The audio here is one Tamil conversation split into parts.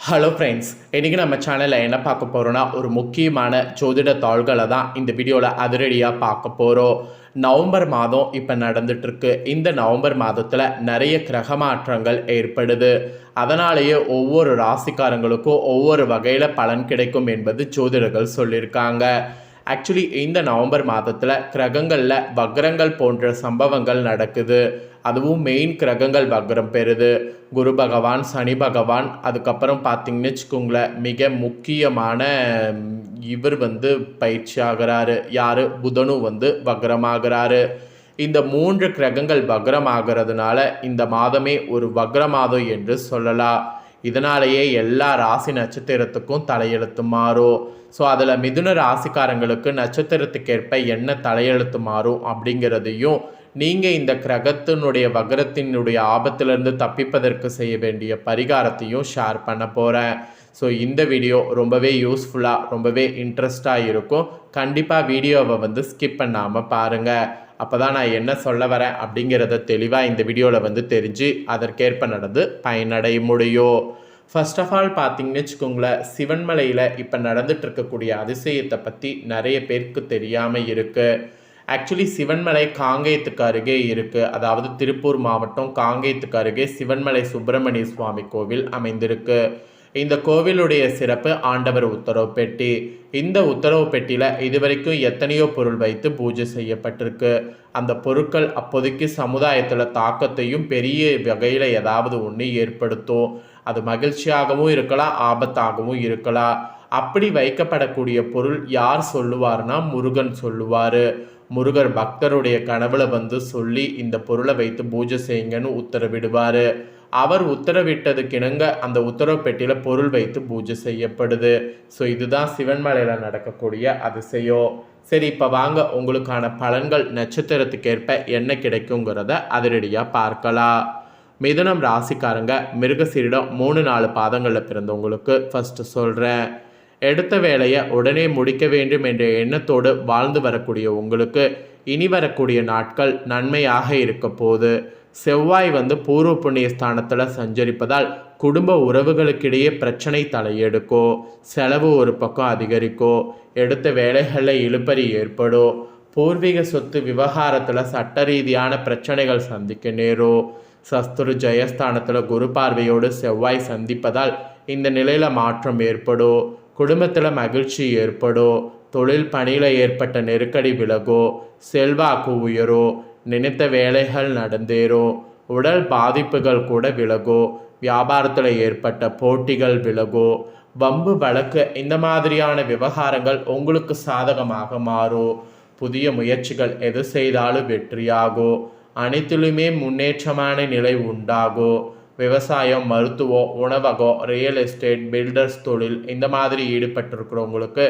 ஹலோ ஃப்ரெண்ட்ஸ், இன்றைக்கி நம்ம சேனலில் என்ன பார்க்க போகிறோன்னா ஒரு முக்கியமான ஜோதிட தாள்களை தான் இந்த வீடியோவில் அதிரடியாக பார்க்க போகிறோம். நவம்பர் மாதம் இப்போ நடந்துகிட்ருக்கு. இந்த நவம்பர் மாதத்தில் நிறைய கிரக மாற்றங்கள் ஏற்படுது. அதனாலேயே ஒவ்வொரு ராசிக்காரங்களுக்கும் ஒவ்வொரு வகையில் பலன் கிடைக்கும் என்பது ஜோதிடர்கள் சொல்லியிருக்காங்க. ஆக்சுவலி இந்த நவம்பர் மாதத்தில் கிரகங்களில் வக்ரங்கள் போன்ற சம்பவங்கள் நடக்குது. அதுவும் மெயின் கிரகங்கள் வக்ரம் பெறுது. குரு பகவான், சனி பகவான், அதுக்கப்புறம் பார்த்திங்கன்னு வச்சுக்கோங்களேன், மிக முக்கியமான இவர் பயிற்சி ஆகிறாரு. யார்? புதனும் வக்ரமாகிறாரு. இந்த 3 கிரகங்கள் வக்ரமாகிறதுனால இந்த மாதமே ஒரு வக்ர மாதம் என்று சொல்லலாம். இதனாலேயே எல்லா ராசி நட்சத்திரத்துக்கும் தலையெழுத்து மாறும். ஸோ அதில் மிதுன ராசிக்காரங்களுக்கு நட்சத்திரத்துக்கேற்ப என்ன தலையெழுத்து மாறும் அப்படிங்கிறதையும், நீங்கள் இந்த கிரகத்தினுடைய வக்ரத்தினுடைய ஆபத்திலிருந்து தப்பிப்பதற்கு செய்ய வேண்டிய பரிகாரத்தையும் ஷேர் பண்ண போகிறேன். ஸோ இந்த வீடியோ ரொம்பவே யூஸ்ஃபுல்லாக, ரொம்பவே இன்ட்ரெஸ்டாக இருக்கும். கண்டிப்பாக வீடியோவை ஸ்கிப் பண்ணாமல் பாருங்கள். அப்போ தான் நான் என்ன சொல்ல வரேன் அப்படிங்கிறத தெளிவாக இந்த வீடியோவில் தெரிஞ்சு அதற்கேற்ப நடந்து பயனடைய முடியும். ஃபர்ஸ்ட் ஆஃப் ஆல் பார்த்திங்கன்னு வச்சுக்கோங்களேன், சிவன்மலையில் இப்போ நடந்துட்டு இருக்கக்கூடிய அதிசயத்தை பற்றி நிறைய பேருக்கு தெரியாமல் இருக்குது. ஆக்சுவலி சிவன்மலை காங்கேயத்துக்கு அருகே இருக்குது. அதாவது திருப்பூர் மாவட்டம் காங்கேயத்துக்கு அருகே சிவன்மலை சுப்பிரமணிய சுவாமி கோவில் அமைந்திருக்கு. இந்த கோவிலுடைய சிறப்பு ஆண்டவர் உத்தரவு பெட்டி. இந்த உத்தரவு பெட்டியில் இதுவரைக்கும் எத்தனையோ பொருள் வைத்து பூஜை செய்யப்பட்டிருக்கு. அந்த பொருட்கள் அப்போதைக்கு சமுதாயத்தில் தாக்கத்தையும் பெரிய வகையில் ஏதாவது ஒன்று ஏற்படுத்தும். அது மகிழ்ச்சியாகவும் இருக்கலாம், ஆபத்தாகவும் இருக்கலாம். அப்படி வைக்கப்படக்கூடிய பொருள் யார் சொல்லுவார்னா முருகன் சொல்லுவார். முருகர் பக்தருடைய கனவுல சொல்லி இந்த பொருளை வைத்து பூஜை செய்யுங்கன்னு உத்தரவிடுவார். அவர் உத்தரவிட்டதுக்கிணங்க அந்த உத்தரவு பெட்டியில் பொருள் வைத்து பூஜை செய்யப்படுது. ஸோ இதுதான் சிவன்மலையில் நடக்கக்கூடிய அதிசயம். சரி, இப்போ வாங்க உங்களுக்கான பலன்கள் நட்சத்திரத்துக்கேற்ப என்ன கிடைக்குங்கிறத அதிரடியாக பார்க்கலாம். மிதுனம் ராசிக்காரங்க மிருகசீரிடம் 3-4 பாதங்களில் பிறந்தவங்களுக்கு ஃபஸ்ட்டு சொல்கிறேன். எடுத்த வேலையை உடனே முடிக்க வேண்டும் என்ற எண்ணத்தோடு வாழ்ந்து வரக்கூடிய உங்களுக்கு இனி வரக்கூடிய நாட்கள் நன்மையாக இருக்க போகுது. செவ்வாய் பூர்வ புண்ணிய ஸ்தானத்தில் சஞ்சரிப்பதால் குடும்ப உறவுகளுக்கிடையே பிரச்சனை தலையெடுக்கும். செலவு ஒரு பக்கம் அதிகரிக்கும். எடுத்த வேலைகளில் இழுபறி ஏற்படும். பூர்வீக சொத்து விவகாரத்தில் சட்ட ரீதியான பிரச்சனைகள் சந்திக்க நேரும். சஸ்துரு ஜெயஸ்தானத்தில் குரு பார்வையோடு செவ்வாய் சந்திப்பதால் இந்த நிலையில் மாற்றம் ஏற்படும். குடும்பத்தில் மகிழ்ச்சி ஏற்படும். தொழில் பணியில் ஏற்பட்ட நெருக்கடி விலகும். செல்வாக்கு உயரும். நினைத்த வேலைகள் நடந்தேறும். உடல் பாதிப்புகள் கூட விலகும். வியாபாரத்தில் ஏற்பட்ட போட்டிகள் விலகும். வம்பு வழக்கு இந்த மாதிரியான விவகாரங்கள் உங்களுக்கு சாதகமாக மாறும். புதிய முயற்சிகள் எது செய்தாலும் வெற்றியாகும். அனைத்திலுமே முன்னேற்றமான நிலை உண்டாகும். விவசாயம், மருத்துவம், உணவகம், ரியல் எஸ்டேட், பில்டர்ஸ் தொழில் இந்த மாதிரி ஈடுபட்டிருக்கிறவங்களுக்கு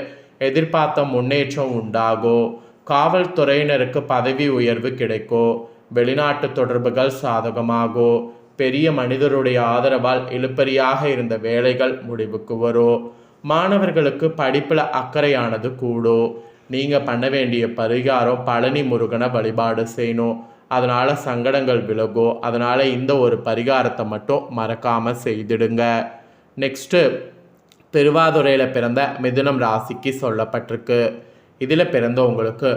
எதிர்பார்த்த முன்னேற்றம் உண்டாகும். காவல்துறையினருக்கு பதவி உயர்வு கிடைக்கும். வெளிநாட்டு தொடர்புகள் சாதகமாகும். பெரிய மனிதருடைய ஆதரவால் இழுபறியாக இருந்த வேலைகள் முடிவுக்கு வரும். மாணவர்களுக்கு படிப்பில் அக்கறையானது கூடும். நீங்கள் பண்ண வேண்டிய பரிகாரம் பழனி முருகனை வழிபாடு செய்யணும். அதனால் சங்கடங்கள் விலகும். அதனால் இந்த ஒரு பரிகாரத்தை மட்டும் மறக்காமல் செய்திடுங்க. நெக்ஸ்ட்டு, திருவாதுரையில் பிறந்த மிதுனம் ராசிக்கு சொல்லப்பட்டிருக்கு. இதில் பிறந்தவங்களுக்கு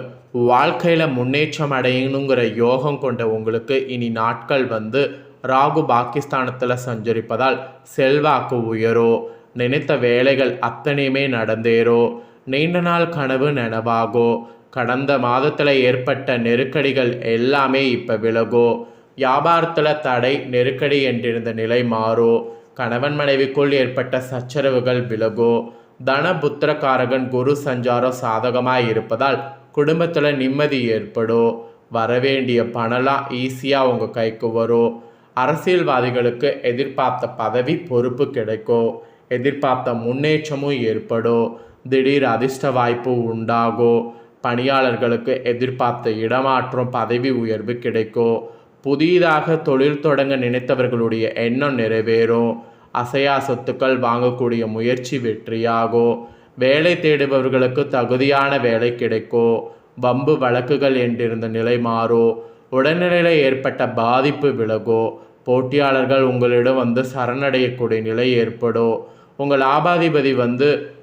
வாழ்க்கையில் முன்னேற்றம் அடையணுங்கிற யோகம் கொண்ட உங்களுக்கு இனி நாட்கள் ராகு பாகிஸ்தானத்தில் சஞ்சரிப்பதால் செல்வாக்கு உயரும். நினைத்த வேலைகள் அத்தனையுமே நடந்தேறும். நீண்ட நாள் கனவு நனவாகும். கடந்த மாதத்தில் ஏற்பட்ட நெருக்கடிகள் எல்லாமே இப்போ விலகும். வியாபாரத்தில் தடை, நெருக்கடி என்றிருந்த நிலை மாறும். கணவன் மனைவிக்குள் ஏற்பட்ட சச்சரவுகள் விலகும். தன புத்திரக்காரகன் குரு சஞ்சாரம் சாதகமாக இருப்பதால் குடும்பத்தில் நிம்மதி ஏற்படும். வரவேண்டிய பணம்லாம் ஈஸியாக உங்கள் கைக்கு வரும். அரசியல்வாதிகளுக்கு எதிர்பார்த்த பதவி, பொறுப்பு கிடைக்கும். எதிர்பார்த்த முன்னேற்றமும் ஏற்படும். திடீர் அதிர்ஷ்ட வாய்ப்பு உண்டாகும். பணியாளர்களுக்கு எதிர்பார்த்த இடமாற்றம், பதவி உயர்வு கிடைக்கும். புதிதாக தொழில் தொடங்க நினைத்தவர்களுடைய எண்ணம் நிறைவேறும். அசையா சொத்துக்கள் வாங்கக்கூடிய முயற்சி வெற்றியாகும். வேலை தேடுபவர்களுக்கு தகுதியான வேலை கிடைக்கும். வம்பு வழக்குகள் என்றிருந்த நிலை மாறும். உடல்நிலையில் ஏற்பட்ட பாதிப்பு விலகும். போட்டியாளர்கள் உங்களிடம் சரணடையக்கூடிய நிலை ஏற்படும். உங்கள் லாபாதிபதி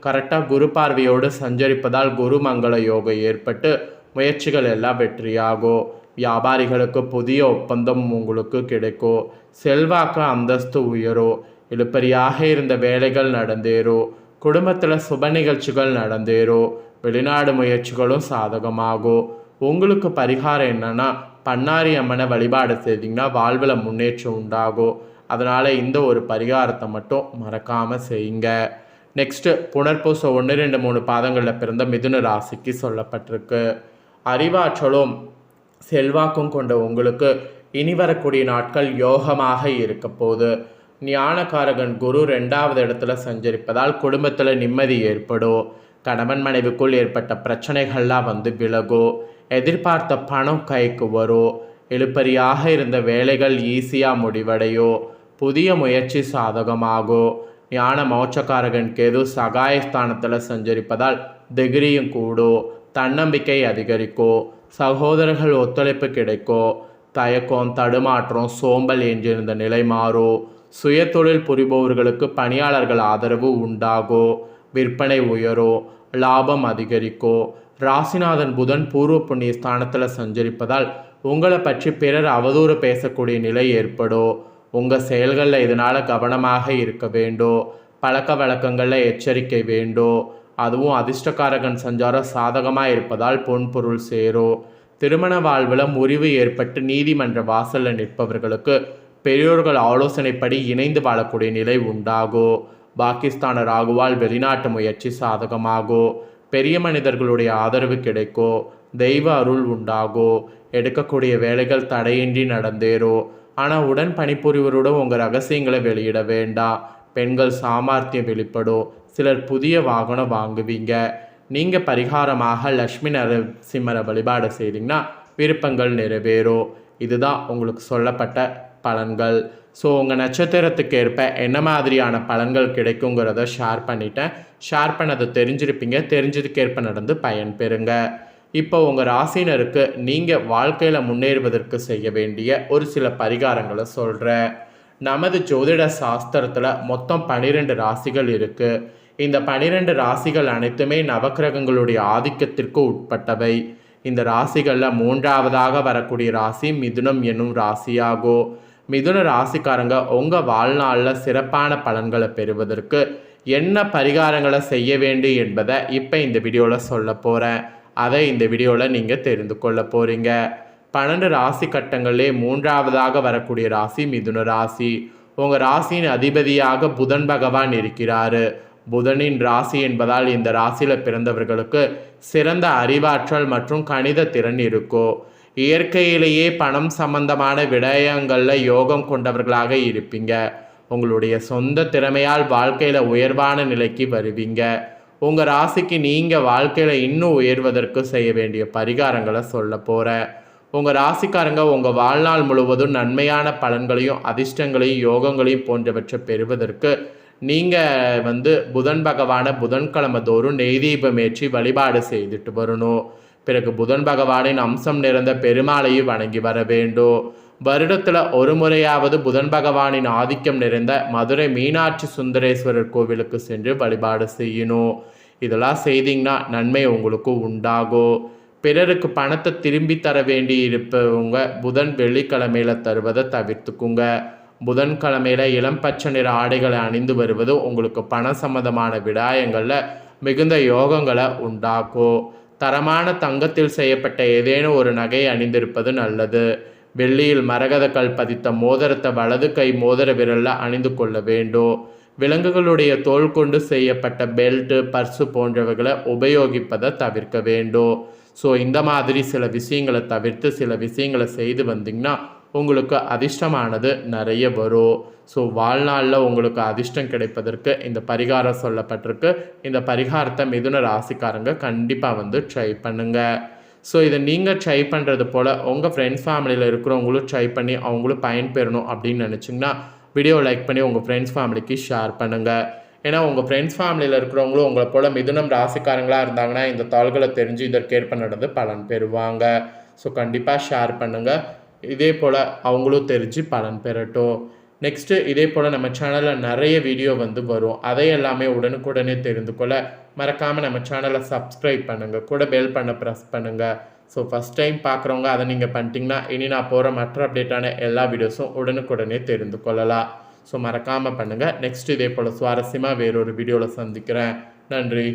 கரெக்டாக குரு பார்வையோடு சஞ்சரிப்பதால் குரு மங்கள யோகம் ஏற்பட்டு முயற்சிகள் எல்லாம் வெற்றியாகும். வியாபாரிகளுக்கு புதிய ஒப்பந்தம் உங்களுக்கு கிடைக்கும். செல்வாக்கு அந்தஸ்து உயரும். இழுபறியாக இருந்த வேலைகள் நடந்தேறும். குடும்பத்தில் சுப நிகழ்ச்சிகள் நடந்தேறும். வெளிநாடு முயற்சிகளும் சாதகமாகும். உங்களுக்கு பரிகாரம் என்னன்னா, பண்ணாரி அம்மனை வழிபாடு செய்தீங்கன்னா வாழ்வில் முன்னேற்றம் உண்டாகும். அதனால் இந்த ஒரு பரிகாரத்தை மட்டும் மறக்காமல் செய்யுங்க. நெக்ஸ்ட்டு புனர்பூசம் 1, 2, 3 பாதங்களில் பிறந்த மிதுன ராசிக்கு சொல்லப்பட்டிருக்கு. அறிவாற்றலும் செல்வாக்கும் கொண்ட உங்களுக்கு இனி வரக்கூடிய நாட்கள் யோகமாக இருக்க போகுது. ஞானகாரகன் குரு 2வது இடத்துல சஞ்சரிப்பதால் குடும்பத்தில் நிம்மதி ஏற்படும். கணவன் மனைவிக்குள் ஏற்பட்ட பிரச்சனைகள்லாம் விலகும். எதிர்பார்த்த பணம் கைக்கு வரும். இழுபறியாக இருந்த வேலைகள் ஈஸியாக முடிவடையும். புதிய முயற்சி சாதகமாகும். ஞான மோட்சக்காரகன் கேது சகாயஸ்தானத்தில் சஞ்சரிப்பதால் டிகிரியும் கூடும். தன்னம்பிக்கை அதிகரிக்கும். சகோதரர்கள் ஒத்துழைப்பு கிடைக்கும். தயக்கம், தடுமாற்றம், சோம்பல் என்றிருந்த நிலை மாறும். சுய தொழில் புரிபவர்களுக்கு பணியாளர்கள் ஆதரவு உண்டாகும். விற்பனை உயரும். லாபம் அதிகரிக்கும். ராசிநாதன் புதன் பூர்வ புண்ணிய ஸ்தானத்தில் சஞ்சரிப்பதால் உங்களை பற்றி பிறர் அவதூறு பேசக்கூடிய நிலை ஏற்படும். உங்கள் செயல்களில் இதனால் கவனமாக இருக்க வேண்டும். பழக்க வழக்கங்களில் எச்சரிக்கை வேண்டும். அதுவும் அதிர்ஷ்டக்காரகன் சஞ்சாரம் சாதகமாக இருப்பதால் பொன்பொருள் சேரும். திருமண வாழ்வில் முறிவு ஏற்பட்டு நீதிமன்ற வாசலில் நிற்பவர்களுக்கு பெரியோர்கள் ஆலோசனைப்படி இணைந்து வாழக்கூடிய நிலை உண்டாகும். பாகிஸ்தான ராகுவால் வெளிநாட்டு முயற்சி சாதகமாகும். பெரிய மனிதர்களுடைய ஆதரவு கிடைக்கும். தெய்வ அருள் உண்டாகும். எடுக்கக்கூடிய வேலைகள் தடையின்றி நடந்தேறும். ஆனால் உடன் பணிபுரிவருடன் உங்கள் ரகசியங்களை வெளியிட வேண்டாம். பெண்கள் சாமர்த்தியம் வெளிப்படும். சிலர் புதிய வாகனம் வாங்குவீங்க. நீங்கள் பரிகாரமாக லக்ஷ்மி நரசிம்மரை வழிபாடு செய்தீங்கன்னா விருப்பங்கள் நிறைவேறும். இதுதான் உங்களுக்கு சொல்லப்பட்ட பலன்கள். ஸோ உங்கள் நட்சத்திரத்துக்கு ஏற்ப என்ன மாதிரியான பலன்கள் கிடைக்குங்கிறத ஷேர் பண்ணிட்டேன். ஷேர் பண்ணதை தெரிஞ்சிருப்பீங்க. தெரிஞ்சதுக்கேற்ப நடந்து பயன் பெறுங்க. இப்போ உங்கள் ராசினருக்கு நீங்கள் வாழ்க்கையில் முன்னேறுவதற்கு செய்ய வேண்டிய ஒரு சில பரிகாரங்களை சொல்கிறேன். நமது ஜோதிட சாஸ்திரத்தில் மொத்தம் 12 ராசிகள் இருக்குது. இந்த 12 ராசிகள் அனைத்துமே நவக்கிரகங்களுடைய ஆதிக்கத்திற்கு உட்பட்டவை. இந்த ராசிகளில் 3வதாக வரக்கூடிய ராசி மிதுனம் என்னும் ராசியாகும். மிதுன ராசிக்காரங்க உங்கள் வாழ்நாளில் சிறப்பான பலன்களை பெறுவதற்கு என்ன பரிகாரங்களை செய்ய வேண்டும் என்பதை இப்போ இந்த வீடியோவில் சொல்ல போகிறேன். அதை இந்த வீடியோவில் நீங்கள் தெரிந்து கொள்ள போகிறீங்க. 12 ராசி கட்டங்களிலே 3வதாக வரக்கூடிய ராசி மிதுன ராசி. உங்கள் ராசியின் அதிபதியாக புதன் பகவான் இருக்கிறாரு. புதனின் ராசி என்பதால் இந்த ராசியில் பிறந்தவர்களுக்கு சிறந்த அறிவாற்றல் மற்றும் கணித திறன் இருக்கும். இயற்கையிலேயே பணம் சம்பந்தமான விடயங்களில் யோகம் கொண்டவர்களாக இருப்பீங்க. உங்களுடைய சொந்த திறமையால் வாழ்க்கையில் உயர்வான நிலைக்கு வருவீங்க. உங்கள் ராசிக்கு நீங்கள் வாழ்க்கையில் இன்னும் உயர்வதற்கு செய்ய வேண்டிய பரிகாரங்களை சொல்ல போகிறேன். உங்கள் ராசிக்காரங்க உங்கள் வாழ்நாள் முழுவதும் நன்மையான பலன்களையும் அதிர்ஷ்டங்களையும் யோகங்களையும் போன்றவற்றை பெறுவதற்கு நீங்கள் புதன் பகவானை புதன்கிழமை தோறும் நெய் தீபம் ஏற்றி வழிபாடு செய்துட்டு வரணும். பிறகு புதன் பகவானின் அம்சம் நிறைந்த பெருமாளையும் வணங்கி வர வேண்டும். வருடத்தில் ஒரு முறையாவது புதன் பகவானின் ஆதிக்கம் நிறைந்த மதுரை மீனாட்சி சுந்தரேஸ்வரர் கோவிலுக்கு சென்று வழிபாடு செய்யணும். இதெல்லாம் செய்தீங்கன்னா நன்மை உங்களுக்கு உண்டாகும். பிறருக்கு பணத்தை திரும்பி தர வேண்டி இருப்பவங்க புதன் வெள்ளிக்கிழமையில் தருவதை தவிர்த்துக்குங்க. புதன்கிழமையில் இளம் பச்சை நிற ஆடைகளை அணிந்து வருவது உங்களுக்கு பண சம்பந்தமான விடயங்களில் மிகுந்த யோகங்களை உண்டாக்கும். தரமான தங்கத்தில் செய்யப்பட்ட ஏதேனும் ஒரு நகையை அணிந்திருப்பது நல்லது. வெள்ளியில் மரகத கல் பதித்த மோதிரத்தை வலது கை மோதிர விரலில் அணிந்து கொள்ள வேண்டும். விலங்குகளுடைய தோல் கொண்டு செய்யப்பட்ட பெல்ட்டு, பர்ஸு போன்றவைகளை உபயோகிப்பதை தவிர்க்க வேண்டும். ஸோ இந்த மாதிரி சில விஷயங்களை தவிர்த்து சில விஷயங்களை செய்து வந்தீங்கன்னா உங்களுக்கு அதிர்ஷ்டமானது நிறைய வரும். ஸோ வாழ்நாளில் உங்களுக்கு அதிர்ஷ்டம் கிடைப்பதற்கு இந்த பரிகாரம் சொல்லப்பட்டிருக்கு. இந்த பரிகாரத்தை மிதுன ராசிக்காரங்க கண்டிப்பாக ட்ரை பண்ணுங்கள். ஸோ இதை நீங்கள் ட்ரை பண்ணுறது போல் உங்கள் ஃப்ரெண்ட்ஸ் ஃபேமிலியில் இருக்கிறவங்களும் ட்ரை பண்ணி அவங்களும் பயன்பெறணும் அப்படின்னு நினச்சிங்கன்னா வீடியோ லைக் பண்ணி உங்கள் ஃப்ரெண்ட்ஸ் ஃபேமிலிக்கு ஷேர் பண்ணுங்கள். ஏன்னா உங்கள் ஃப்ரெண்ட்ஸ் ஃபேமிலியில் இருக்கிறவங்களும் உங்களை போல் மிதுனம் ராசிக்காரங்களாக இருந்தாங்கன்னா இந்த தாள்களை தெரிஞ்சு இதற்கேற்ப நடந்து பலன் பெறுவாங்க. ஸோ கண்டிப்பாக ஷேர் பண்ணுங்கள். இதே போல் அவங்களும் தெரிஞ்சு பலன் பெறட்டும். நெக்ஸ்ட்டு இதே போல் நம்ம சேனலில் நிறைய வீடியோ வந்து வரும். அதை எல்லாமே உடனுக்குடனே தெரிந்து கொள்ள மறக்காமல் நம்ம சேனலை சப்ஸ்கிரைப் பண்ணுங்கள், கூட பெல் பண்ண ப்ரெஸ் பண்ணுங்கள். ஸோ ஃபஸ்ட் டைம் பார்க்குறவங்க அதை நீங்கள் பண்ணிட்டீங்கன்னா இனி நான் போகிற மற்ற அப்டேட்டான எல்லா வீடியோஸும் உடனுக்குடனே தெரிந்து கொள்ளலாம். ஸோ மறக்காமல் பண்ணுங்கள். நெக்ஸ்ட் இதே போல் சுவாரஸ்யமாக வேறொரு வீடியோவில் சந்திக்கிறேன். நன்றி.